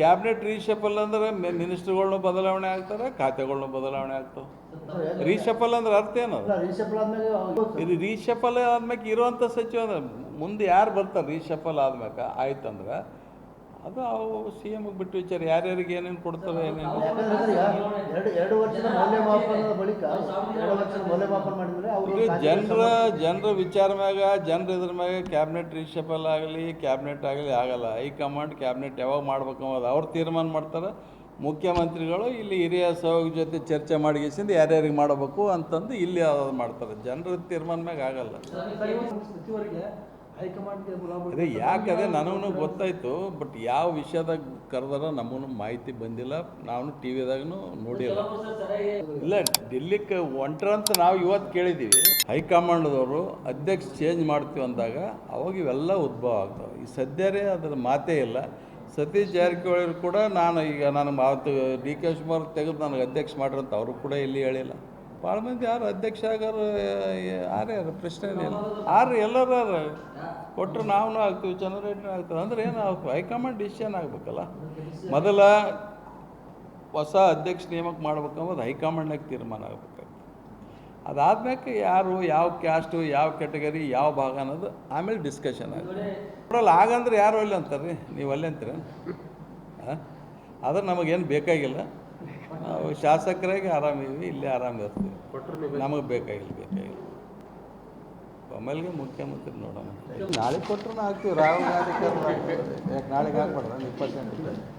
Cabinet reshuffle ಅಂದ್ರೆ ಮಿನಿಸ್ಟರ್ಗಳನ್ನೂ ಬದಲಾವಣೆ ಆಗ್ತಾರೆ, ಖಾತೆಗಳನ್ನೂ ಬದಲಾವಣೆ ಆಗ್ತಾವೆ. ರೀಶಫಲ್ ಅಂದ್ರೆ ಅರ್ಥ ಏನದು? ಇದು ರೀಶಫಲ್ ಆದ್ಮೇಲೆ ಇರುವಂಥ ಸಚಿವ ಅಂದ್ರೆ ಮುಂದೆ ಯಾರು ಬರ್ತಾರೆ ರೀಶಫಲ್ ಆದ್ಮೇಲೆ ಆಯ್ತಂದ್ರೆ ಅದು ಅವು ಸಿ ಎಮ್ಗೆ ಬಿಟ್ಟು ವಿಚಾರ, ಯಾರ್ಯಾರಿಗೆ ಏನೇನು ಕೊಡ್ತಾರೆ ಏನೇನು. ಎರಡು ವರ್ಷದ ಮೌಲ್ಯಮಾಪನದ ಬಳಿಕ 2 ವರ್ಷದ ಮೌಲ್ಯಮಾಪನ ಮಾಡಿದ್ರೆ ಇದು ಜನರ ವಿಚಾರ ಮ್ಯಾಗ ಜನರು ಇದ್ರ ಮ್ಯಾಗ ಕ್ಯಾಬಿನೆಟ್ ರೀಶಫಲ್ ಆಗಲಿ ಕ್ಯಾಬಿನೆಟ್ ಆಗಲಿ ಆಗಲ್ಲ. ಹೈಕಮಾಂಡ್ ಕ್ಯಾಬಿನೆಟ್ ಯಾವಾಗ ಮಾಡ್ಬೇಕು ಅನ್ನೋದು ಅವ್ರು ತೀರ್ಮಾನ ಮಾಡ್ತಾರೆ. ಮುಖ್ಯಮಂತ್ರಿಗಳು ಇಲ್ಲಿ ಹಿರಿಯ ಸಹಯೋಗ ಜೊತೆ ಚರ್ಚೆ ಮಾಡಿಗೆಸಿಂದ ಯಾರ್ಯಾರಿಗೆ ಮಾಡಬೇಕು ಅಂತಂದು ಇಲ್ಲಿ ಯಾವ್ದು ಮಾಡ್ತಾರೆ. ಜನರ ತೀರ್ಮಾನ ಮ್ಯಾಗ ಆಗಲ್ಲ. ಅದೇ ಯಾಕೆ ಅದೇ ನನಗೂ ಗೊತ್ತಾಯಿತು, ಬಟ್ ಯಾವ ವಿಷಯದಾಗ ಕರೆದಾರ ನಮಗೂ ಮಾಹಿತಿ ಬಂದಿಲ್ಲ. ನಾವು ಟಿ ವಿದಾಗೂ ನೋಡಿಲ್ಲ. ಇಲ್ಲ ಡೆಲ್ಲಿಗೆ ಹೊಂಟ್ರಂತ ನಾವು ಇವತ್ತು ಕೇಳಿದ್ದೀವಿ. ಹೈಕಮಾಂಡ್ದವರು ಅಧ್ಯಕ್ಷ ಚೇಂಜ್ ಮಾಡ್ತೀವಿ ಅಂದಾಗ ಅವಾಗ ಇವೆಲ್ಲ ಉದ್ಭವ ಆಗ್ತವೆ. ಈ ಸದ್ಯರೇ ಅದರ ಮಾತೇ ಇಲ್ಲ. ಸತೀಶ್ ಜಾರಕಿಹೊಳಿ ಕೂಡ ನಾನು ಅವತ್ತು ಡಿ ಕೆ ಶಿವಕುಮಾರ್ ತೆಗೆದು ನನಗೆ ಅಧ್ಯಕ್ಷ ಮಾಡ್ರಿ ಅಂತ ಅವರು ಕೂಡ ಇಲ್ಲಿ ಹೇಳಿಲ್ಲ. ಭಾಳ ಮಂದಿ ಯಾರು ಅಧ್ಯಕ್ಷ ಆಗಾರು ಯಾರು ಪ್ರಶ್ನೆ ಇಲ್ಲ. ಎಲ್ಲರೂ ಕೊಟ್ಟರು ನಾವು ಆಗ್ತೀವಿ, ಜನರೇಟ್ರ್ ಆಗ್ತದೆ ಅಂದ್ರೆ ಏನು ಹೈಕಮಾಂಡ್ ಡಿಸಿಷನ್ ಆಗಬೇಕಲ್ಲ. ಮೊದಲ ಹೊಸ ಅಧ್ಯಕ್ಷ ನೇಮಕ ಮಾಡ್ಬೇಕಂಬುದು ಹೈಕಮಾಂಡ್ನಾಗ ತೀರ್ಮಾನ ಆಗಬೇಕಾಗ್ತದೆ. ಅದಾದ್ಮೇಲೆ ಯಾರು ಯಾವ ಕ್ಯಾಸ್ಟು ಯಾವ ಕ್ಯಾಟಗರಿ ಯಾವ ಭಾಗ ಅನ್ನೋದು ಆಮೇಲೆ ಡಿಸ್ಕಷನ್ ಆಗುತ್ತೆ. ನೋಡಲ್ಲ ಆಗಂದ್ರೆ ಯಾರು ಒಲ್ಲೆ ಅಂತಾರೆ ರೀ, ನೀವು ಒಲ್ಲೆ ಅಂತೀರ. ಆದ್ರೆ ನಮಗೇನು ಬೇಕಾಗಿಲ್ಲ. ನಾವು ಶಾಸಕರಾಗಿ ಆರಾಮಿದ್ವಿ, ಇಲ್ಲೇ ಆರಾಮಿರ್ತೀವಿ. ನಮಗೆ ಬೇಕಾಗಿಲ್ಲ. ಆಮೇಲೆ ಮುಖ್ಯಮಂತ್ರಿ ನೋಡೋಣ. ನಾಳೆ ಕೊಟ್ಟರು ಆಗ್ತೀವಿ. ರಾಹುಲ್ ಗಾಂಧಿ ಯಾಕೆ ನಾಳೆಗೆ ಹಾಕ್ಬಾರ್ದು 20%.